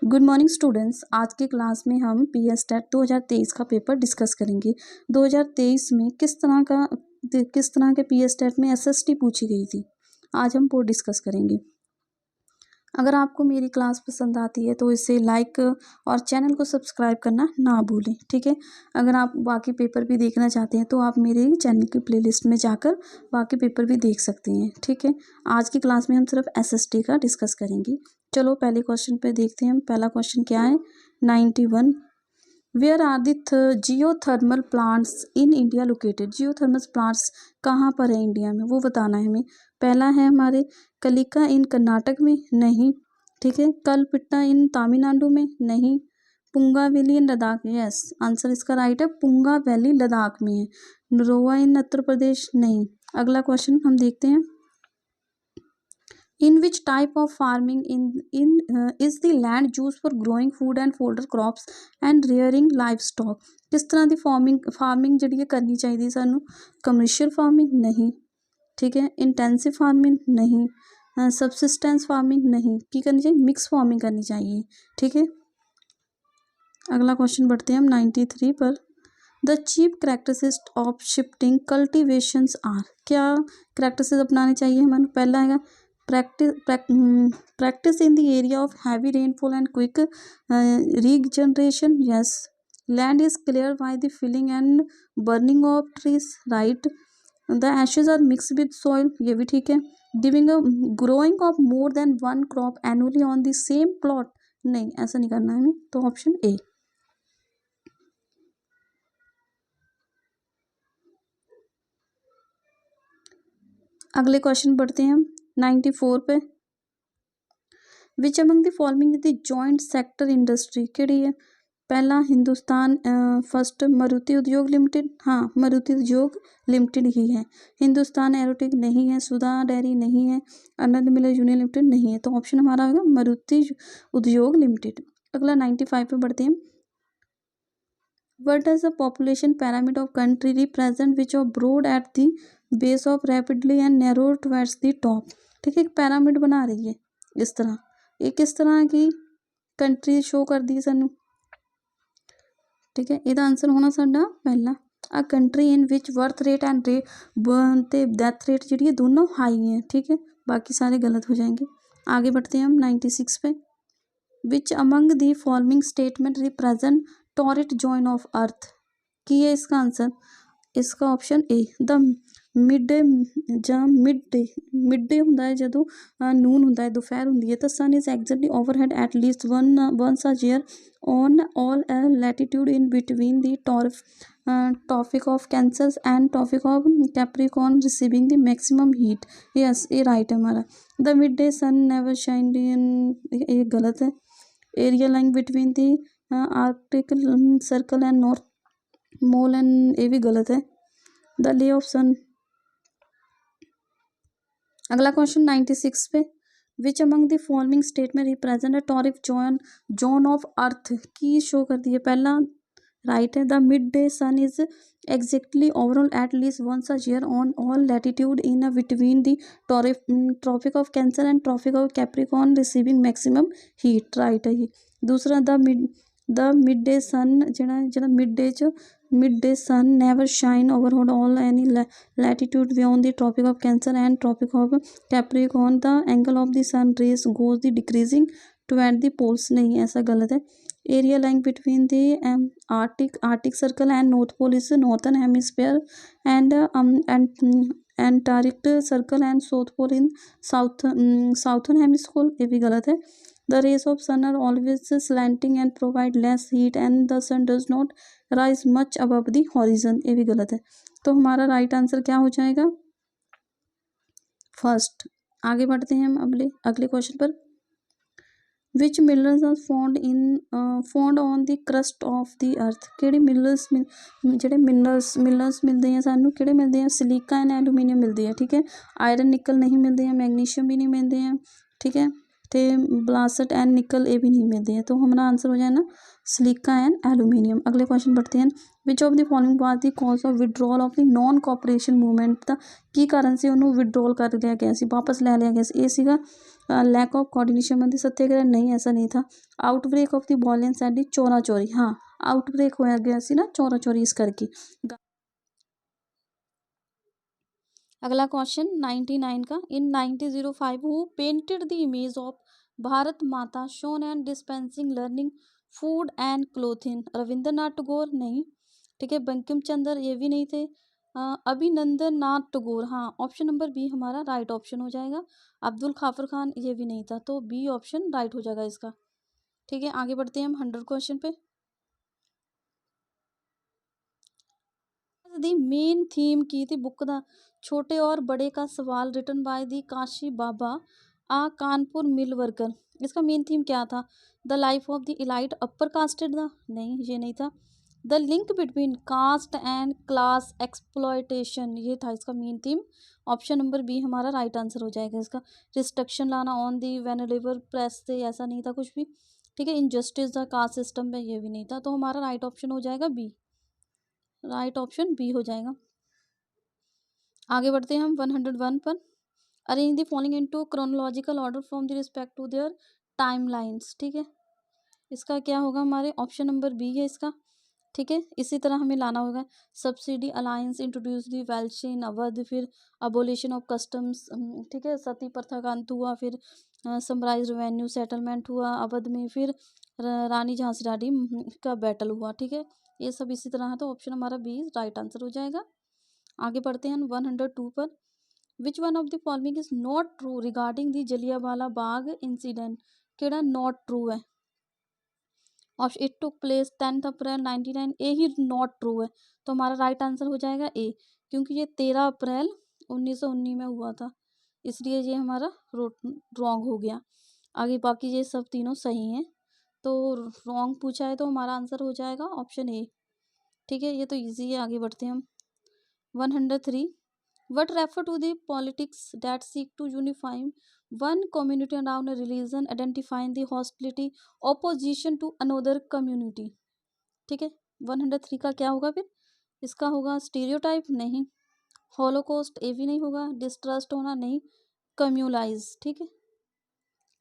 Good morning students. आज के class में हम पीएस टेट 2023 का पेपर डिस्कस करेंगे। 2023 में किस तरह के पीएस टेट में एसएसटी पूछी गई थी, आज हम वो डिस्कस करेंगे। अगर आपको मेरी क्लास पसंद आती है तो इसे लाइक और चैनल को सब्सक्राइब करना ना भूलें, ठीक है। अगर आप बाकी पेपर भी देखना चाहते हैं तो आप मेरे चैनल की प्लेलिस्ट में जाकर बाकी पेपर भी देख सकते हैं, ठीक है। आज की क्लास में हम सिर्फ एसएसटी का डिस्कस करेंगे। चलो पहले क्वेश्चन पे देखते हैं हम। पहला क्वेश्चन क्या है, 91 where are the geothermal plants in India located. Geothermal plants कहाँ पर है इंडिया में, वो बताना है हमें। पहला है हमारे कलिका इन कर्नाटक में, नहीं, ठीक है। कलपिट्टा इन तमिलनाडु में, नहीं। Punga valley in Ladakh, yes answer इसका राइट है, पुंगा वैली लद्दाख में है। नरोवा इन उत्तर प्रदेश, नहीं। अगला क्वेश्चन हम देखते हैं, in which type of farming is the land used for growing food and fodder crops and rearing livestock। किस तरह की फार्मिंग जी करनी चाहिए सानू, कमर्शियल फार्मिंग, नहीं, ठीक है। इंटेंसिव फार्मिंग, नहीं। सबसिस्टेंस फार्मिंग, नहीं। की करनी चाहिए, मिक्स फार्मिंग करनी चाहिए, ठीक है। अगला क्वेश्चन बढ़ते हैं हम 93 पर। The chief characteristics of shifting cultivations are. क्या करेक्टरिस्टिक्स अपनाने चाहिए हमें। पहला है practice in the area of heavy rainfall and quick regeneration, yes। Land is cleared by the felling and burning of trees, right। The ashes are mixed with soil, ये भी ठीक है। Growing of more than one crop annually on the same plot, नहीं, ऐसा नहीं करना है हमें, तो ऑप्शन ए। अगले क्वेश्चन बढ़ते हैं हम 94 पे। Which among the following the joint sector industry, केड़ी है। पहला हिंदुस्तान फर्स्ट मारुति उद्योग लिमिटेड, हाँ मारुति उद्योग लिमिटेड ही है। हिंदुस्तान एरोटेक नहीं है, सुधा डेयरी नहीं है, आनंद मिलर यूनियन लिमिटेड नहीं है, तो ऑप्शन हमारा होगा मारुति उद्योग लिमिटेड। अगला 95 पे बढ़ते हैं। What does the population pyramid of country represent which are broad at the base of rapidly and narrow towards the top। ठीक है, एक पैरामिड बना रही है इस तरह, ये किस तरह की कंट्री शो कर दी सानू, ठीक है। इसका आंसर होना साडा पहला, a country in which birth rate and death rate जी दोनों हाई हैं, ठीक है। बाकी सारे गलत हो जाएंगे। आगे बढ़ते हैं हम 96 पे। Which among the following statement represent torrid join of earth, की है इसका आंसर। इसका option A, the mid day होंदा है जदों नून होंदा है, दोपहर होंदी है, तो sun is exactly overhead at least once a year on all latitude in between the tropic of cancer and tropic of Capricorn receiving the maximum heat, yes ये राइट है हमारा। The mid day sun never shine in, ये गलत है। Area lying between the Arctic circle and north pole and, ये भी गलत है। द ले ऑफ सन। अगला क्वेश्चन 96 पे। Which among the following statement represent a torrid zone of earth, की शो कर दी है। पहला राइट है, the mid day sun is exactly overall at least once a year on all latitude in between the Tropic of cancer and Tropic of Capricorn receiving maximum heat, right है ये। दूसरा the mid day sun ਜਿਹੜਾ mid day sun never shine over all any latitude beyond the Tropic of cancer and Tropic of Capricorn the angle of the sun rays goes the decreasing toward the poles, नहीं ऐसा गलत है। Area lying between the Arctic circle and North Pole is northern hemisphere and Antarctic circle and South Pole in southern hemisphere, ये भी गलत है। The rays of sun are always slanting and provide less heat and the sun does not rise much above the horizon, ये भी गलत है। तो हमारा राइट आंसर क्या हो जाएगा, फर्स्ट। आगे बढ़ते हैं हम अगले क्वेश्चन पर। Which minerals are found on the crust of the earth, किहड़े मिनरल्स ਜਿਹੜੇ ਮਿਨਰल्स मिलते हैं सानू, किहड़े मिलते हैं, सिलिका एंड एलूमीनियम मिलती है, ठीक है। आयरन निकल नहीं मिलते हैं, मैग्नीशियम भी नहीं मिलते हैं, ठीक है। तो ब्लासट एंड निकल ये भी नहीं मिलते हैं, तो हमारा आंसर हो जाए ना सिलिका एंड एलूमिनियम। अगले क्वेश्चन बढ़ते हैं। विच of the following was the cause of withdrawal of the non cooperation movement, का की कारण से उन्होंने विड्रॉल कर लिया गया सी, वापस ले लिया गया सी, ये सीगा लैक ऑफ कोऑर्डिनेशन मंदी सत्याग्रह नहीं, ऐसा नहीं था। Outbreak of the violence at the चोरा चोरी, हाँ आउटब्रेक हो गया सी ना चोरा चोरी इस करके। अगला क्वेश्चन 99 का, in 1905 who painted the image of Bharat Mata shown and dispensing learning food and clothing? Rabindranath Tagore नहीं, ठीक है। बंकिम चंद्र ये भी नहीं थे। अभिनंदन नाथ टैगोर, हाँ ऑप्शन नंबर बी हमारा राइट ऑप्शन हो जाएगा। अब्दुल खाफर खान ये भी नहीं था, तो बी ऑप्शन राइट हो जाएगा इसका, ठीक है। आगे बढ़ते हैं हम 100 क्वेश्चन पे। दी मेन थीम की थी बुक द छोटे और बड़े का सवाल written by the Kashi Baba a Kanpur mill worker. इसका मेन थीम क्या था? The life of the elite upper casted the, नहीं ये नहीं था। The link between caste and class exploitation, ये था इसका main theme. Option number B हमारा राइट आंसर हो जाएगा इसका। रिस्ट्रिक्शन लाना ऑन दी वेनेलेबल प्रेस से, ऐसा नहीं था कुछ भी, ठीक है। इनजस्टिस द कास्ट सिस्टम में, ये भी नहीं था, तो हमारा राइट ऑप्शन हो जाएगा बी, राइट ऑप्शन बी हो जाएगा। आगे बढ़ते हैं हम 101 पर। Arrange the following into chronological order from the respect to their timelines, ठीक है। इसका क्या होगा, हमारे ऑप्शन नंबर बी है इसका, ठीक है। इसी तरह हमें लाना होगा सब्सिडी अलायंस इंट्रोड्यूस दी वेल्च इन अवध, फिर अबोलिशन ऑफ कस्टम्स, ठीक है, सती प्रथा का अंत हुआ, फिर समराइज रेवेन्यू सेटलमेंट हुआ अवध में, फिर रानी झांसी रानी का बैटल हुआ, ठीक है। ये सब इसी तरह है, तो ऑप्शन हमारा बी राइट आंसर हो जाएगा। आगे बढ़ते हैं 102 पर। Which one of the following is not true regarding the Jallianwala Bagh incident? केड़ा नॉट ट्रू है? Option it took place 10 April 99, A he not true है, तो हमारा राइट आंसर हो जाएगा ए, क्योंकि ये 13 अप्रैल 1919 में हुआ था, इसलिए ये हमारा रॉन्ग हो गया। आगे बाकी ये सब तीनों सही हैं, तो रॉन्ग पूछा है तो हमारा आंसर हो जाएगा ऑप्शन ए, ठीक है। ये तो इजी है। आगे बढ़ते हैं हम 103। What refer to the politics that seek to unify one community around a religion, identifying the hostility opposition to another community, ठीक है। 103 का क्या होगा फिर? इसका होगा स्टीरियोटाइप, नहीं। हॉलोकॉस्ट, ये भी नहीं होगा। डिस्ट्रस्ट होना, नहीं। कम्युलाइज, ठीक है।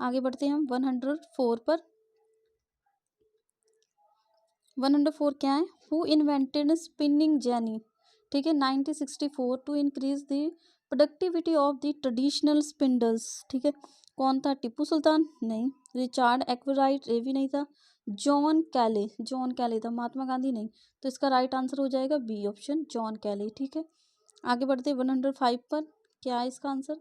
आगे बढ़ते हैं हम 104 पर। 104 क्या है? हु इन्वेंटेड स्पिनिंग जेनी, ठीक है। 1964 to increase the productivity of the traditional spindles, ठीक है। कौन था? टिप्पू सुल्तान, नहीं। रिचार्ड एक्वराइट, ये भी नहीं था। जॉन कैले, जॉन कैले था। महात्मा गांधी, नहीं। तो इसका राइट आंसर हो जाएगा बी ऑप्शन, जॉन कैले, ठीक है। आगे बढ़ते 105 पर। क्या है इसका answer?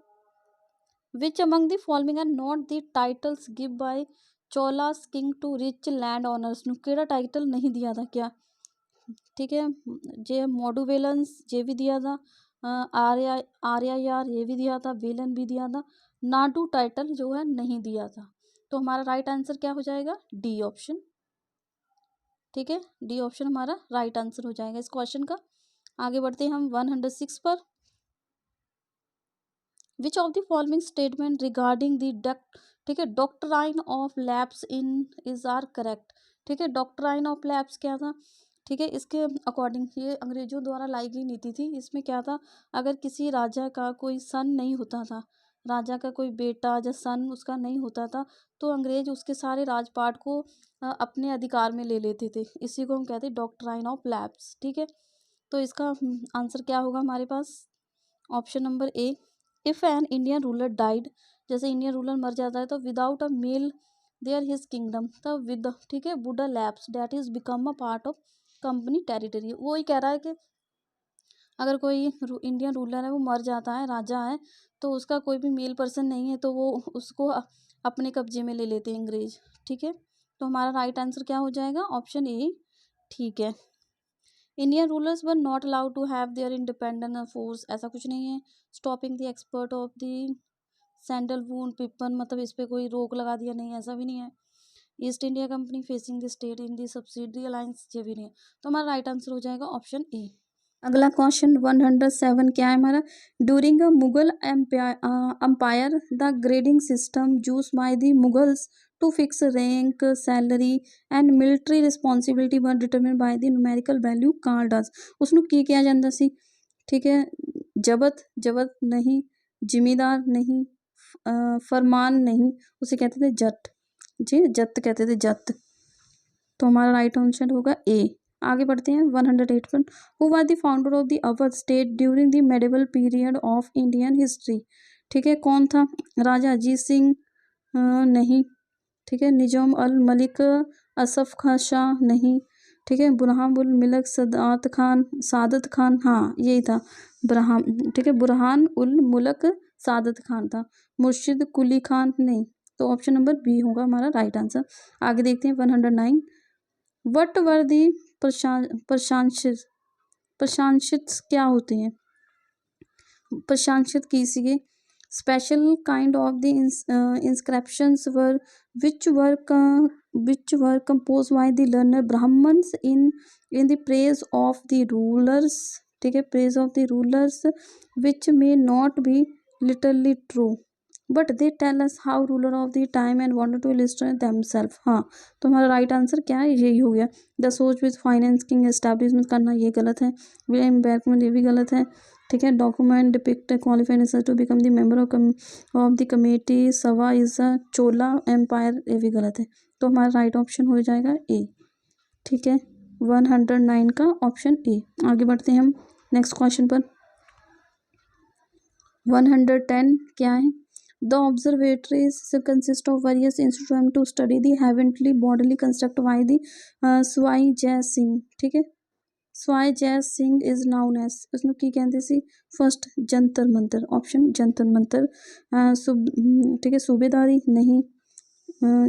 Which among the following are not the titles give by Cholas king to rich land owners? केड़ा टाइटल नहीं दिया था क्या, ठीक है। जे मोडुवेलेंस ये भी दिया था, आर्या आर्या यार ये भी दिया था, वेलन भी दिया था। नाडू टाइटल जो है नहीं दिया था, तो हमारा राइट आंसर क्या हो जाएगा? डी ऑप्शन, ठीक है। डी ऑप्शन हमारा राइट आंसर हो जाएगा इस क्वेश्चन का। आगे बढ़ते हैं हम 106 पर। Which of the following statement regarding the ठीक है doctrine of lapse in is are correct, ठीक है। डॉक्ट्राइन ऑफ लैप्स क्या था, ठीक है। इसके अकॉर्डिंग ये अंग्रेजों द्वारा लाई गई नीति थी। इसमें क्या था, अगर किसी राजा का कोई सन नहीं होता था, राजा का कोई बेटा या सन उसका नहीं होता था, तो अंग्रेज उसके सारे राजपाट को अपने अधिकार में ले लेते थे। इसी को हम कहते हैं डॉक्ट्राइन ऑफ लैप्स, ठीक है। तो इसका आंसर क्या होगा हमारे पास? Option number A. If an Indian ruler died, जैसे इंडियन रूलर मर जाता है तो without a male there his kingdom, तब विद, ठीक है, would a lapse that is become a part of company territory. वो ही कह रहा है कि अगर कोई इंडियन रूलर है वो मर जाता है, राजा है, तो उसका कोई भी मेल पर्सन नहीं है, तो वो उसको अपने कब्जे में ले लेते हैं अंग्रेज, ठीक है। तो हमारा राइट आंसर क्या हो जाएगा? ऑप्शन ए, ठीक है। Indian rulers were not allowed to have their independent force, ऐसा कुछ नहीं है। Stopping the expert of the sandalwood पिपन, मतलब इस पर कोई रोक लगा दिया, नहीं ऐसा भी नहीं है। East India company facing the state in the subsidiary alliance, ये भी नहीं है। तो हमारा राइट आंसर हो जाएगा ऑप्शन ए। अगला क्वेश्चन 107 क्या है हमारा? During a Mughal empire the grading system use by the Mughals to fix rank salary and military responsibility were determine by the numerical value card as. उसਨੂੰ ਕੀ ਕਿਹਾ ਜਾਂਦਾ ਸੀ, ठीक है। जबत, जबत नहीं। जिमीदार नहीं। फरमान नहीं, उसे कहते थे जट जी, जत कहते थे, जत। तो हमारा राइट आंसर होगा ए। आगे बढ़ते हैं 108 पर। Who was the founder of the Awadh state during the medieval period of Indian history? ठीक है, कौन था? राजा अजीत सिंह नहीं, ठीक है, निजाम अल मलिक असफ खां शाह नहीं, ठीक है, बुरहान उल मिलक सादत खान, हाँ यही था बुरहान, ठीक है, बुरहान उल मुलक सादत खान था। मुर्शिद कुली खान नहीं, तो ऑप्शन नंबर बी होगा हमारा राइट आंसर। आगे देखते हैं 109। वट वर दी प्रशंसित क्या होते हैं? प्रशंसित कीजिए। Special kind of the inscriptions were which were composed by the learner Brahmins in the praise of the rulers, ठीक है, praise of the rulers which may not be literally true but they tell us how ruler of the time and wanted to illustrate themselves। हाँ, तो हमारा right answer क्या है? यही हो गया। द सोच विद फाइनेंसिंग एस्टैब्लिशमेंट करना ये गलत है। विलियम बैकमैन ये भी गलत है, ठीक है। Document depict qualified research to become the member of the committee सवा इज अ चोला एम्पायर, ये भी गलत है। तो हमारा राइट ऑप्शन हो जाएगा ए, ठीक है, 109 का ऑप्शन ए। आगे बढ़ते हैं हम नेक्स्ट क्वेश्चन पर। 110 क्या है? The observatories consist of various instrument to study the heavenly bodily construct by the Sawai Jai Singh, ठीक है। स्वाई Jai Singh is known as, उसमें की कहते सी फर्स्ट जंतर मंतर, ऑप्शन जंतर मंतर। ठीक है, सूबेदारी नहीं,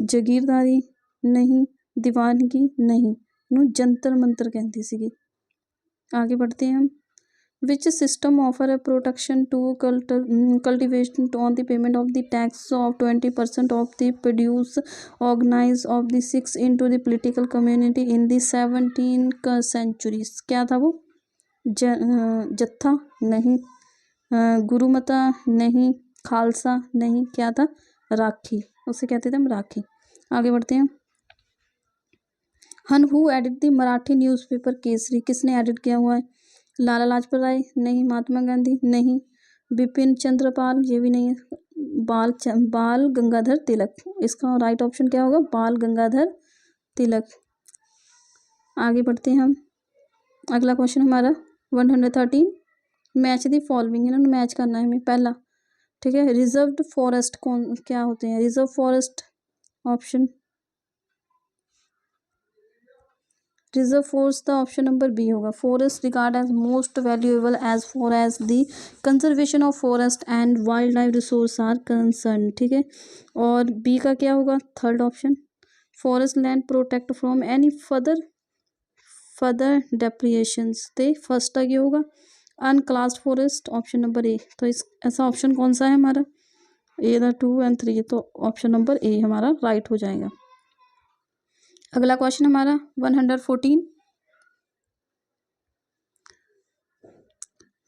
जगीरदारी नहीं, दीवानगी नहीं, जंतर मंतर कहती सी। आगे बढ़ते हैं हम। Which system offer a protection to cultivation on the payment of the tax of 20% of the produce organized of the 6 into the political community in the 17th century? क्या था वो? जत्था नहीं, गुरुमता नहीं, खालसा नहीं, क्या था? राखी, उसे कहते थे हम राखी। आगे बढ़ते हैं। Who edit the Marathi newspaper Kesari, किसने एडिट किया हुआ है? लाला लाजपत राय नहीं, महात्मा गांधी नहीं, बिपिन चंद्र पाल ये भी नहीं है, बाल गंगाधर तिलक, इसका राइट ऑप्शन क्या होगा? बाल गंगाधर तिलक। आगे बढ़ते हैं हम। अगला क्वेश्चन हमारा 113। मैच दी फॉलोइंग, इन्होंने मैच करना है हमें। पहला, ठीक है, रिजर्व्ड फॉरेस्ट कौन क्या होते हैं? Reserve forest, option reserve forest, option number B होगा। Forest regard as most valuable as far as the conservation of forest and wild life resource are concern, ठीक है। और बी का क्या होगा? Third option, forest land protect from any further depreciations. तो first का क्या होगा? Unclassed forest, option number A. तो इस ऐसा ऑप्शन कौन सा है हमारा? ए द 2 and 3, तो ऑप्शन नंबर ए हमारा राइट हो जाएगा। अगला क्वेश्चन हमारा 114।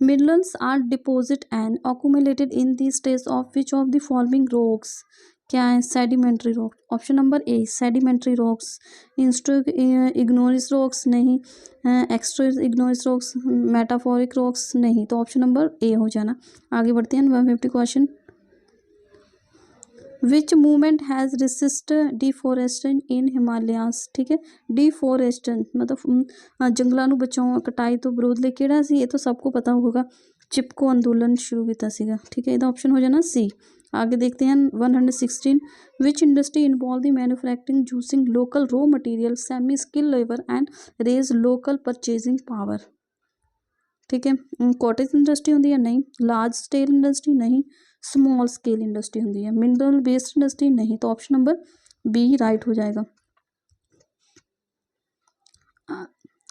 Minerals are deposit and accumulated in the stage of which of the following rocks? क्या है? Sedimentary rock, option number A sedimentary rocks. Intrusive igneous rocks नहीं, extra igneous rocks, metamorphic rocks नहीं, तो option number ए हो जाना। आगे बढ़ते हैं 150 question. Which movement has resist deforestation in Himalayas, ठीक है। डिफोरेस्टेशन मतलब जंगलों बचाओ, कटाई तो विरोध ले केड़ा सी, ये तो सबको पता होगा। चिपको अंदोलन शुरू किया सीगा, ठीक है, ਇਹਦਾ ऑप्शन हो जाना सी। आगे देखते हैं 116। Which industry involve the manufacturing using local raw material, semi skill labour and raise local purchasing power, ठीक है। कॉटेज इंडस्ट्री होंगी है नहीं, लार्ज स्केल इंडस्ट्री नहीं, स्मॉल स्केल इंडस्ट्री होंगी है, मिनरल बेस्ड इंडस्ट्री नहीं, तो ऑप्शन नंबर बी राइट हो जाएगा।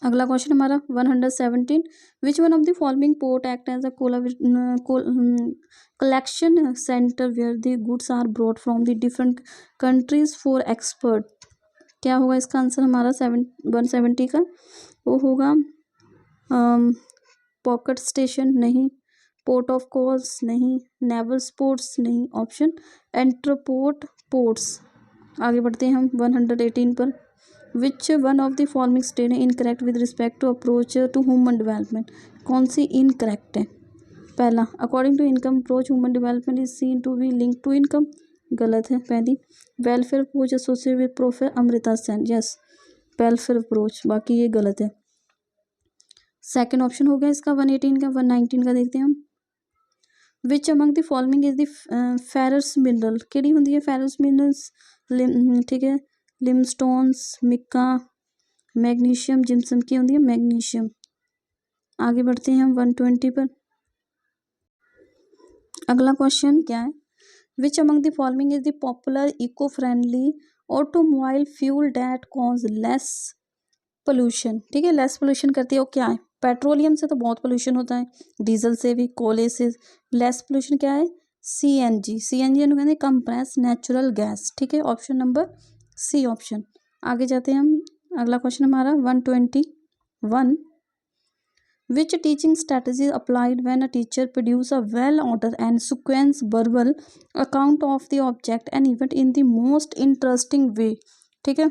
अगला क्वेश्चन हमारा 117। Which one of the following port act as a collection centre where the goods are brought from the different countries for export? क्या होगा इसका आंसर हमारा 170 का? वो होगा पॉकेट स्टेशन नहीं, पोर्ट ऑफ कॉल्स नहीं, नेवल स्पोर्ट्स नहीं, ऑप्शन एंटरपोर्ट पोर्ट्स। आगे बढ़ते हैं हम 118 पर। Which one of the following state है incorrect with respect to approach to human development? कौन सी इनकरेक्ट है? पहला, according to income approach human development is seen to be link to income, गलत है पहली। Welfare approach associate with professor Amrita Sen, yes welfare approach, बाकी ये गलत है। सेकंड ऑप्शन हो गया इसका 118 का। 119 का देखते हैं हम। विच among the following is the ferrous mineral, केड़ी होंदी है फेरस मिनरल्स, ठीक है, लिमस्टोन्स, मिक्का, मैग्नीशियम, जिम्सम की होंदी है मैग्नीशियम। आगे बढ़ते हैं हम 120 पर। अगला क्वेश्चन क्या है, which among the following is the popular eco friendly automobile fuel that cause less pollution, ठीक है, लेस पोल्यूशन करती है वो क्या है, पेट्रोलियम से तो बहुत पोल्यूशन होता है, डीजल से भी, कोयले से। लेस पोल्यूशन क्या है, सीएनजी, सीएनजी कहते हैं कंप्रेस नेचुरल गैस, ठीक है, ऑप्शन नंबर सी ऑप्शन। आगे जाते हैं हम, अगला क्वेश्चन हमारा 121, which teaching strategy applied when a teacher produce a well order and sequence verbal account of the object and event in the most interesting way, ठीक है।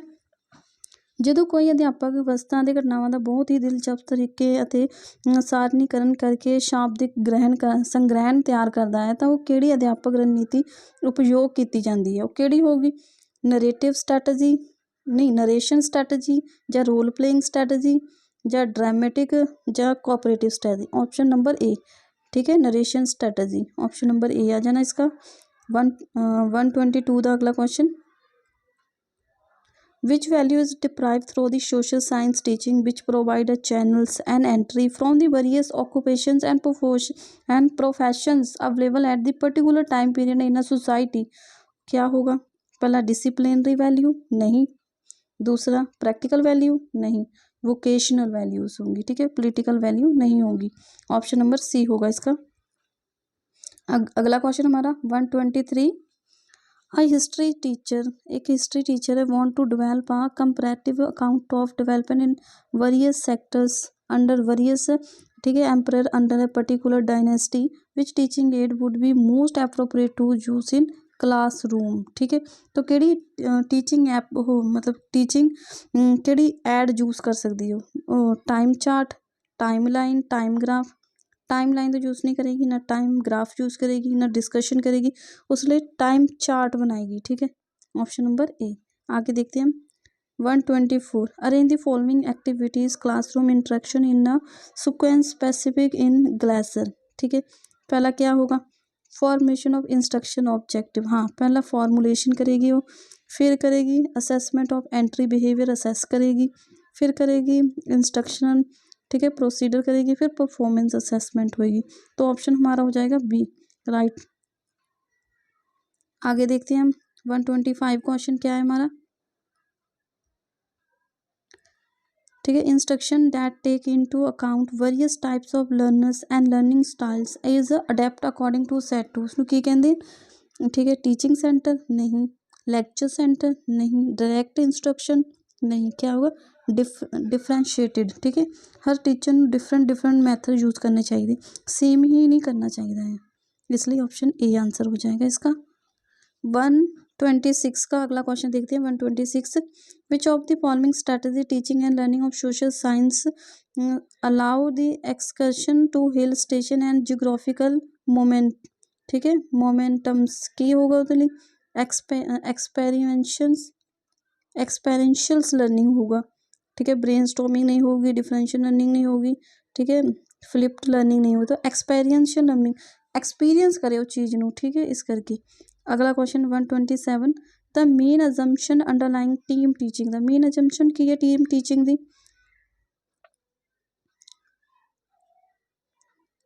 ਜਦੋਂ ਕੋਈ ਅਧਿਆਪਕ ਵਸਤਾਂ ਦੇ ਘਟਨਾਵਾਂ ਦਾ ਬਹੁਤ ਹੀ ਦਿਲਚਸਪ ਤਰੀਕੇ ਅਤੇ ਸਾਰਣੀਕਰਨ ਕਰਕੇ ਸ਼ਾਬਦਿਕ ਸੰਗ੍ਰਹਿਣ ਤਿਆਰ ਕਰਦਾ ਹੈ ਤਾਂ ਉਹ ਕਿਹੜੀ ਅਧਿਆਪਕ ਰਣਨੀਤੀ ਉਪਯੋਗ ਕੀਤੀ ਜਾਂਦੀ ਹੈ, ਉਹ ਕਿਹੜੀ ਹੋਊਗੀ, ਨਰੇਟਿਵ ਸਟ੍ਰੈਟਜੀ, ਨਹੀਂ ਨਰੇਸ਼ਨ ਸਟ੍ਰੈਟਜੀ, ਜਾਂ ਰੋਲ ਪਲੇਇੰਗ ਸਟ੍ਰੈਟਜੀ, ਜਾਂ ਡਰਾमेटिक, ਜਾਂ cooperative strategy, option number A, ठीक है, narration strategy, option number A आ जाना इसका। 122 का अगला question, which value is derived through the social science teaching which provide a channels and entry from the various occupations and professions available at the particular time period in a society, क्या होगा, पहला disciplinary value नहीं, दूसरा practical value नहीं, vocational values होंगी, ठीक है, political value नहीं होगी, ऑप्शन नंबर सी होगा इसका। अगला क्वेश्चन हमारा 123, हिस्ट्री टीचर, एक हिस्ट्री टीचर है, want to develop a comparative account of development in various sectors under various, ठीक है, emperor under a particular dynasty, which teaching aid would be most appropriate to use in classroom, ठीक है। तो केड़ी teaching app हो, मतलब teaching केड़ी add use कर सकती हो, time chart, time line, time graph, time line तो यूज़ नहीं करेगी, ना टाइम ग्राफ यूज़ करेगी, ना डिस्कशन करेगी, उसलिए टाइम चार्ट बनाएगी, ठीक है, ऑप्शन नंबर ए। आगे देखते हैं हम 124, arrange the following activities classroom interaction in a sequence specific in Glasser, ठीक है। पहला क्या होगा, फॉर्मेशन ऑफ इंस्ट्रक्शन ऑब्जेक्टिव, हाँ पहला फॉर्मुलेशन करेगी वो, फिर करेगी assessment of entry behaviour assess करेगी, फिर करेगी इंस्ट्रक्शन, ठीक है, प्रोसीडर करेगी, फिर परफॉर्मेंस असेसमेंट होगी, तो ऑप्शन हमारा हो जाएगा बी राइट। आगे देखते हैं हम 125 क्वेश्चन क्या है हमारा, ठीक है, instruction that take into account various types of learners and learning styles is adept according to set to, उसमें की कहते हैं, ठीक है, टीचिंग सेंटर नहीं, लेक्चर सेंटर नहीं, डायरेक्ट इंस्ट्रक्शन नहीं, क्या होगा डिफरेंशिएटेड, ठीक है, हर टीचर ਨੂੰ डिफरेंट मैथड यूज़ करने चाहिए, सेम ही नहीं करना चाहिए है, इसलिए ऑप्शन ए आंसर हो जाएगा इसका। 126 का अगला क्वेश्चन देखते हैं 126, which of the following strategy teaching and learning of social science allow the excursion to hill station and geographical moment, ठीक है, मोमेंटम्स की होगा उधर एक्सपेरिएंशियल्स लर्निंग होगा, ठीक है, ब्रेनस्टॉर्मिंग नहीं होगी, डिफरेंशियल लर्निंग नहीं होगी, ठीक है, फ्लिप्ड लर्निंग नहीं होगी, तो एक्सपेरिएंशियल लर्निंग, एक्सपीरियंस करे उस चीज़ ਨੂੰ, ठीक है, इस करके। अगला question 127, the main assumption underlying team teaching, the main assumption की है टीम टीचिंग दी,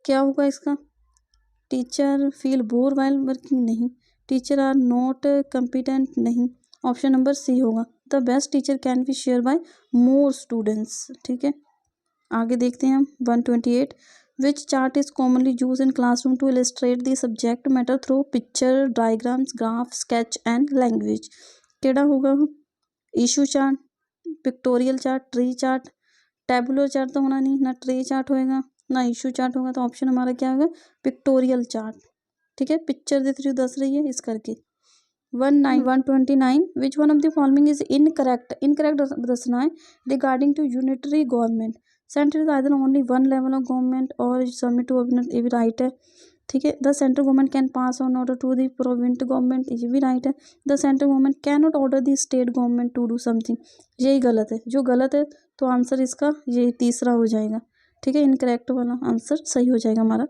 क्या होगा इसका, teacher feel bore while working नहीं, टीचर आर नॉट कॉम्पिटेंट नहीं, ऑप्शन नंबर सी होगा, the best teacher can be share by more students, ठीक है। आगे देखते हैं हम 128, which chart is commonly use in classroom to illustrate the subject matter through picture, diagrams, graph, sketch and language, केड़ा होगा, issue chart, pictorial chart, tree chart, tabular chart तो होना नहीं, ना ट्री चार्ट होएगा ना इशू चार्ट होगा, तो ऑप्शन हमारा क्या होगा पिक्टोरियल चार्ट, ठीक है, पिक्चर दे थ्रू दस रही है इस करके। 129, which one of the following is incorrect, incorrect दसना है regarding to unitary government, centre is either only one level of government और सबमिट टू कैबिनेट, ये भी राइट है, ठीक है। The central government can pass on order to the provincial government, ये भी राइट है। The central government can not order the state government to do something, यही गलत है। जो गलत है तो आंसर इसका ये तीसरा हो जाएगा, ठीक है। इनकरेक्ट वाला आंसर सही हो जाएगा हमारा,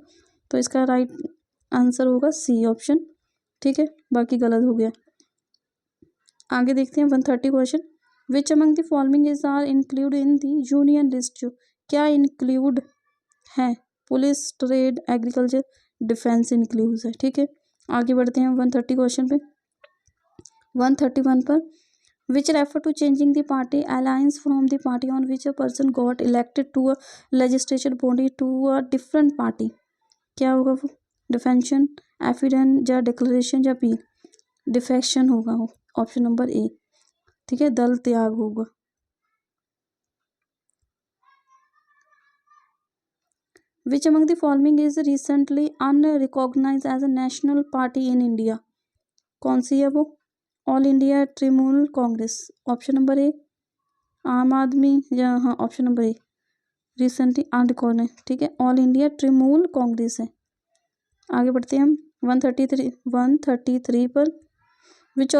तो इसका राइट आंसर होगा सी ऑप्शन, ठीक है। बाकी गलत हो गया। आगे देखते हैं 130 question. Which among the following is are include in the Union List, जो क्या इंक्लूड है, police, trade, agriculture, defence include है, ठीक है। आगे बढ़ते हैं 130 क्वेश्चन पे। 131 पर which refer to changing the party alliance from the party on which a person got elected to a legislature body to a different party, क्या होगा वो, डिफेंशन, एफिडेंस या डिक्लेरेशन या अपील, डिफेक्शन होगा वो, ऑप्शन नंबर ए, ठीक है। दल त्याग होगा। Which among the following is recently unrecognised as a national party in India, कौन सी है वो, all India Trinamool Congress, option number A, Aam Aadmi, या हाँ option number A, recently unrecognise, ठीक है, ऑल इंडिया तृणमूल कांग्रेस है। आगे बढ़ते हैं हम 133 पर which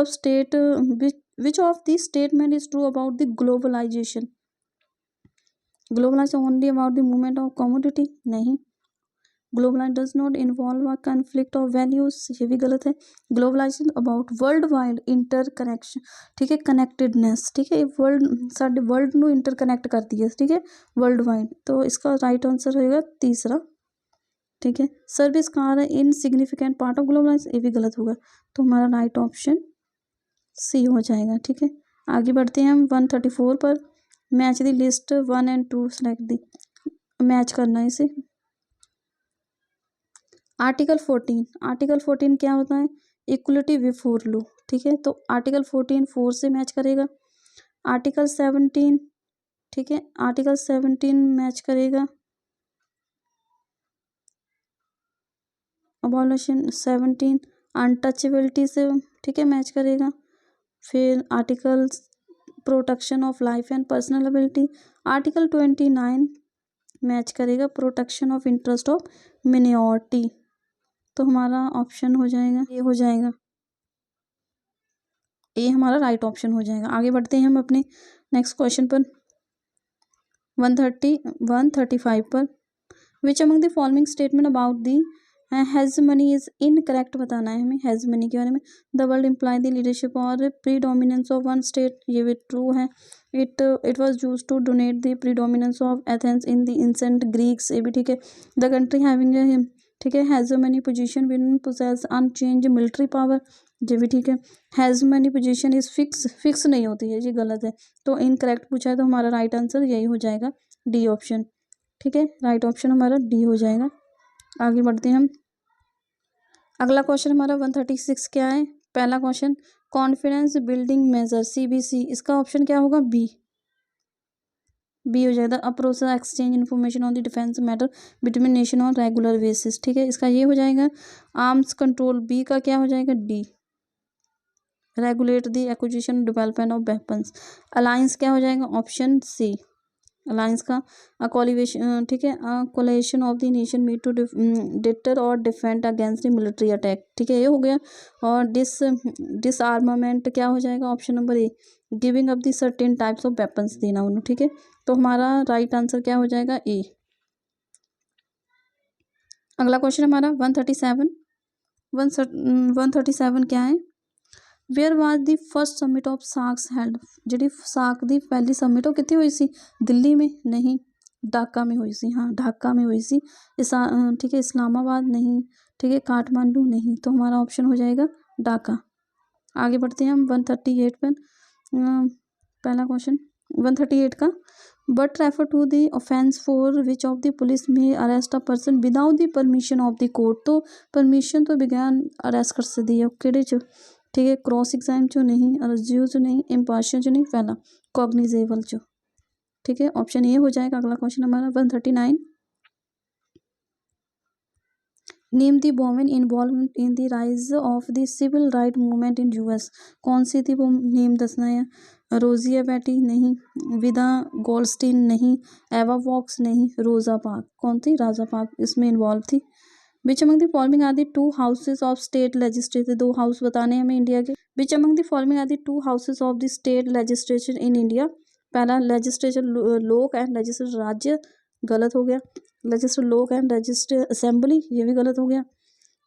of the statement is true about the globalisation, globalisation only about the movement of commodity, नहीं। Globalisation does not involve a conflict of values, ये भी गलत है। Globalisation about world wide interconnection, ठीक है, कनेक्टेडनेस, ठीक है, world सारे वर्ल्ड ਨੂੰ इंटर कनेक्ट करती है, ठीक है, वर्ल्ड वाइड, तो इसका राइट आंसर होगा तीसरा, ठीक है। Service car in significant part of globalisation, ये भी गलत होगा, तो हमारा राइट ऑप्शन सी हो जाएगा, ठीक है। आगे बढ़ते हैं हम 134 पर match the list 1 and 2 select the, match करना है इसे। आर्टिकल 14 क्या होता है, इक्वलिटी बिफोर लॉ, ठीक है, तो आर्टिकल 14 4 से मैच करेगा। आर्टिकल 17, ठीक है, आर्टिकल 17 मैच करेगा अबॉलिशन 17 अनटचेबिलिटी से, ठीक है, मैच करेगा। फिर article protection of life and personal ability, article 29 match करेगा protection of interest of minority, तो हमारा ऑप्शन हो जाएगा ये, हो जाएगा ये, हमारा राइट ऑप्शन हो जाएगा। आगे बढ़ते हैं हम अपने नेक्स्ट क्वेश्चन पर 135 पर which among the following statement about the hegemony is incorrect, बताना है हमें हेजमनी के बारे में। The world imply the leadership और प्रीडोमिनेंस ऑफ वन स्टेट, ये भी ट्रू है। It was used to donate the predominance of Athens in the ancient Greeks, ये भी ठीक है। द कंट्री हैविंग, ठीक है, hegemony position win possess unchange military power, ये भी ठीक है। हैजमनी पोजीशन इज फिक्स नहीं होती है, ये गलत है, तो इनकरेक्ट पूछा है, तो हमारा राइट आंसर यही हो जाएगा, डी ऑप्शन, ठीक है, राइट ऑप्शन हमारा डी हो जाएगा। आगे बढ़ते हैं हम, अगला क्वेश्चन हमारा 136 क्या है, पहला question confidence building measure CBC, इसका ऑप्शन क्या होगा, बी हो जाएगा। A process exchange information on the defence matter between nation on regular basis, ठीक है, इसका ये हो जाएगा। आर्म्स कंट्रोल, बी का क्या हो जाएगा, D. Regulate the acquisition development of weapons, alliance क्या हो जाएगा, ऑप्शन सी, अलायंस का। कोलिशन, ठीक है, coalition of the nation meet to deter और defend against the military attack, ठीक है, ये हो गया। और डिसआर्मामेंट क्या हो जाएगा, option number A, giving up the certain types of weapons, देना उन्हें, ठीक है, तो हमारा राइट आंसर क्या हो जाएगा, ए। अगला क्वेश्चन हमारा 137 क्या है, where was the first summit of SAARC's held, जी सार्क दी पहली समिट वो कितनी हुई सी, दिल्ली में, नहीं, ढाका में हुई सी, हाँ ढाका में हुई सी। ठीक है, इस्लामाबाद नहीं, ठीक है, काठमांडू नहीं, तो हमारा ऑप्शन हो जाएगा ढाका। आगे बढ़ते हैं हम 138 पर, पहला क्वेश्चन 138 का, but refer to the offence for which of the police में arrest a person without the permission of the court, तो परमिशन तो बिगैन अरेस्ट कर सकती है किहड़े च, ठीक है, क्रॉस एग्जाम चो नहीं, अरज्यू चो नहीं, इम्पार्शियल चो नहीं, पहला कॉग्निजेबल चो, ठीक है, ऑप्शन ए हो जाएगा। अगला क्वेश्चन हमारा 139, name the women involve in the rise of the civil right movement in US. कौन सी थी वो नेम दसना है। रोजिया बेटी नहीं, विदा गोल्डस्टीन नहीं, एवा वॉक्स नहीं, रोजा पार्क। कौन थी? रोजा पार्क इसमें इन्वॉल्व थी। Which among the following are the two houses of state legislature. दो हाउस बताने हैं हमें इंडिया के। Which among the following are the two houses of the state legislature in India. पहला legislature Lok and legislature Rajya, गलत हो गया। Legislature Lok and legislature assembly, ये भी गलत हो गया।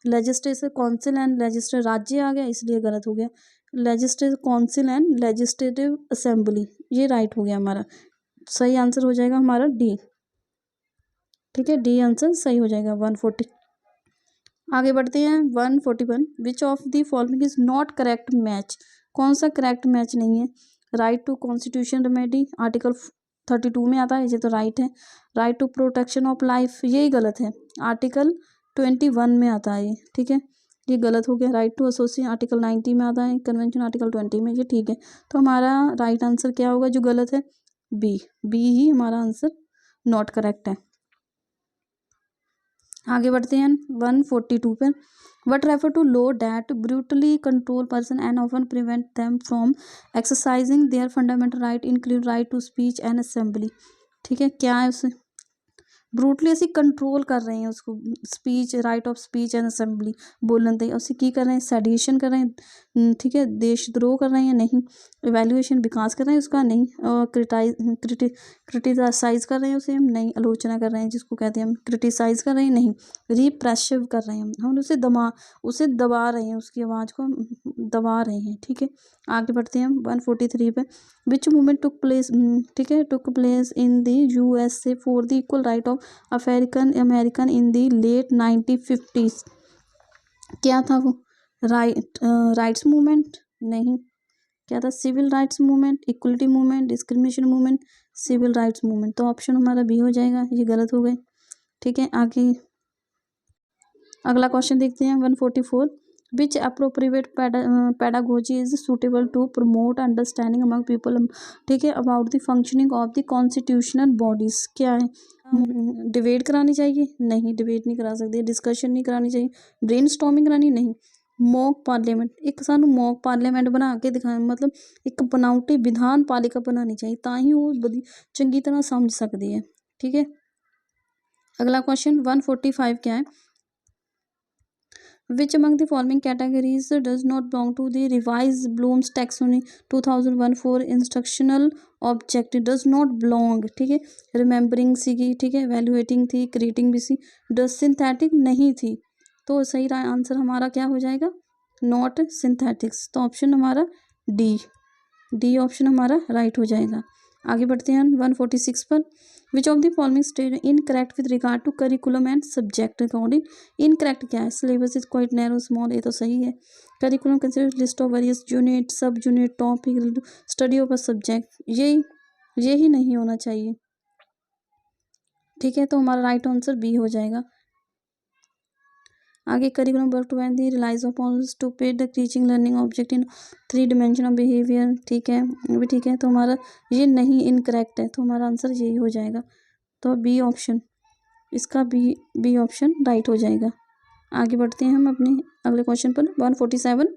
लेजिस्लेचर काउंसिल एंड लेजिस्लेचर राज्य आ गया, इसलिए गलत हो गया। Legislative council and legislative assembly, ये राइट हो गया हमारा। सही आंसर हो जाएगा हमारा डी। ठीक है, डी आंसर सही हो जाएगा 140। आगे बढ़ते हैं 141। Which of the following is not correct match. कौन सा करेक्ट मैच नहीं है। Right to constitution remedy article 32 में आता है, ये तो राइट है। Right to protection of life, यही गलत है, आर्टिकल 21 में आता है ये। ठीक है, ये गलत हो गया। राइट टू एसोसिएशन आर्टिकल 90 में आता है, कन्वेंशन आर्टिकल 20 में, ये ठीक है। तो हमारा राइट आंसर क्या होगा जो गलत है? बी। बी ही हमारा आंसर नॉट करेक्ट है। आगे बढ़ते हैं 142 पर। What refer to law that brutally control person and often prevent them from exercising their fundamental right include right to speech and assembly. ठीक है, क्या है उसे? ब्रूटली ਅਸੀਂ कंट्रोल कर रहे हैं उसको, speech, right of speech and assembly बोलन ते ਅਸੀਂ की कर रहे हैं? सेडिशन कर रहे हैं, ठीक है, देशद्रोह कर रहे हैं, नहीं। इवेल्युएशन, विकास कर रहे हैं उसका, नहीं। क्रिटिसाइज कर रहे हैं उसे हम, नहीं। आलोचना कर रहे हैं जिसको कहते हैं हम, क्रिटिसाइज कर रहे हैं, नहीं। रिप्रेसिव कर रहे हैं हम उसे दबा रहे हैं, उसकी आवाज़ को दबा रहे हैं। ठीक है, आगे बढ़ते हैं हम 143 पे। विच मूवमेंट टुक प्लेस, ठीक है, took place in the USA for the equal right of American in the late 1950s। क्या था वो? Rights movement? नहीं। क्या था? Civil rights movement, equality movement, discrimination movement, civil rights movement. तो ऑप्शन हमारा बी हो जाएगा, ये गलत हो गए। ठीक है, आगे अगला क्वेश्चन देखते हैं 144। Which appropriate pedagogy is suitable to promote understanding among people, ठीक है, about the functioning of the constitutional bodies. क्या है? डिबेट करानी चाहिए? नहीं, डिबेट नहीं करा सकते। डिस्कशन नहीं करानी चाहिए? ब्रेन स्टॉर्मिंग करानी? नहीं। मॉक पार्लियामेंट, एक सानू मॉक पार्लियामेंट बना के दिखाना, मतलब एक बनावटी विधान पालिका बनानी चाहिए, ताही वो चंगी तरह समझ सकती है। ठीक है, अगला क्वेश्चन 145 क्या है? Which among the following categories does not belong to the revised Bloom's taxonomy 2001 for instructional objective? Does not belong, ठीक है। रिमेम्बरिंग सी, ठीक है, एवेल्युएटिंग थी, क्रिएटिंग भी सी, डज सिंथेटिक नहीं थी। तो सही आंसर हमारा क्या हो जाएगा? Not synthetics. तो ऑप्शन हमारा डी ऑप्शन हमारा राइट हो जाएगा। आगे बढ़ते हैं 146 पर। Which of the following state incorrect with regard to curriculum and subject according. Incorrect क्या है? Syllabus is quite narrow small, ये तो सही है। Curriculum consider list of various unit, sub unit, topic, study of a subject, यही नहीं होना चाहिए। ठीक है, तो हमारा राइट आंसर बी हो जाएगा। आगे curriculum work to and the relies upon stupid teaching learning object in 3 dimension of behaviour. ठीक है, भी ठीक है, तो हमारा ये नहीं, इनकरेक्ट है, तो हमारा आंसर यही हो जाएगा। तो बी ऑप्शन, इसका बी ऑप्शन राइट हो जाएगा। आगे बढ़ते हैं हम अपने अगले क्वेश्चन पर 147।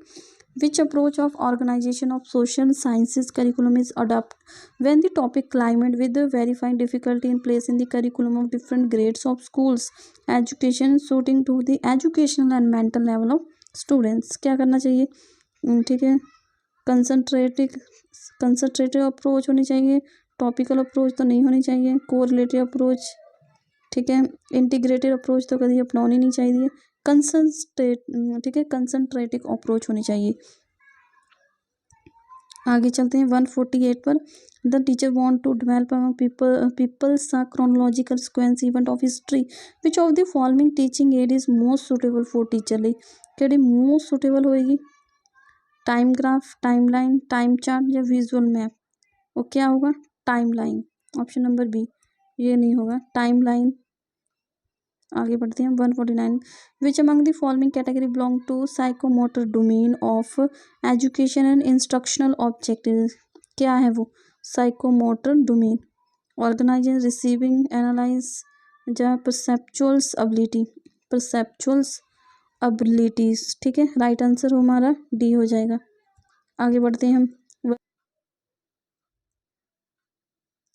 Which approach of organisation of social sciences curriculum is adopt when the topic climate with verifying difficulty in place in the curriculum of different grades of schools education suiting to the educational and mental level of students. क्या करना चाहिए? ठीक है, कंसंट्रेटिव approach होनी चाहिए, topical approach तो नहीं होनी चाहिए, कोरिलेटिव अप्रोच, ठीक है, इंटीग्रेटेड अप्रोच तो कभी अपनानी नहीं चाहिए, ठीक है, कंसंट्रेटिव अप्रोच होनी चाहिए। आगे चलते हैं 148 पर। The teacher want to develop people's chronological sequence event of history. Which of the following teaching aid is most suitable for teacher ਲਈ ਕਿਹੜੀ मोस्ट सुटेबल होएगी? Time graph, time line, time chart या विजुअल मैप? वो क्या होगा? Time line, option number B. ये नहीं होगा, टाइम लाइन। आगे बढ़ते हैं 149। Which among the following category belong to psychomotor domain of education and instructional objective. क्या है वो? Psychomotor domain, organising, receiving, analyse या परसेप्चुअल्स एबिलिटी। परसेप्चुअल्स एबिलिटीज़। ठीक है, राइट आंसर हमारा डी हो जाएगा। आगे बढ़ते हैं हम।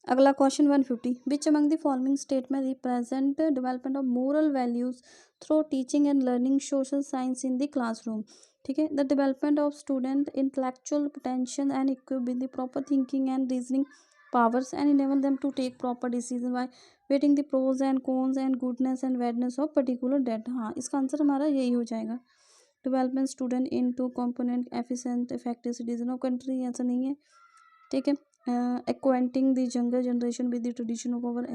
अगला question 150, which among the following statement represent development of moral values through teaching and learning social science in the classroom. ठीक है, the development of student intellectual potential and equip with the proper thinking and reasoning powers and enable them to take proper decision by weighting the pros and cons and goodness and badness of particular data। हाँ, इसका answer हमारा यही हो जाएगा। Development student into component efficient effective citizen of country, ऐसा नहीं है। ठीक है, acquainting the younger generation with the tradition of our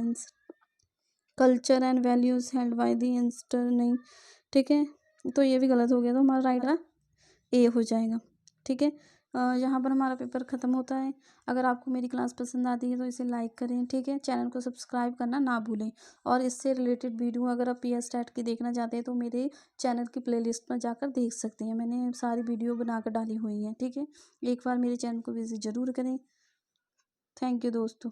culture and values held by the youngster, नहीं। ठीक है, तो ये भी गलत हो गया, तो हमारा राइट है ए हो जाएगा। ठीक है, यहाँ पर हमारा पेपर ख़त्म होता है। अगर आपको मेरी क्लास पसंद आती है तो इसे लाइक करें। ठीक है, चैनल को सब्सक्राइब करना ना भूलें। और इससे रिलेटेड वीडियो अगर आप PS स्टैट की देखना चाहते हैं तो मेरे चैनल की प्लेलिस्ट में जाकर देख सकते हैं, मैंने सारी वीडियो बनाकर डाली हुई हैं। ठीक है, एक बार मेरे चैनल को विजिट ज़रूर करें। थैंक यू दोस्तों।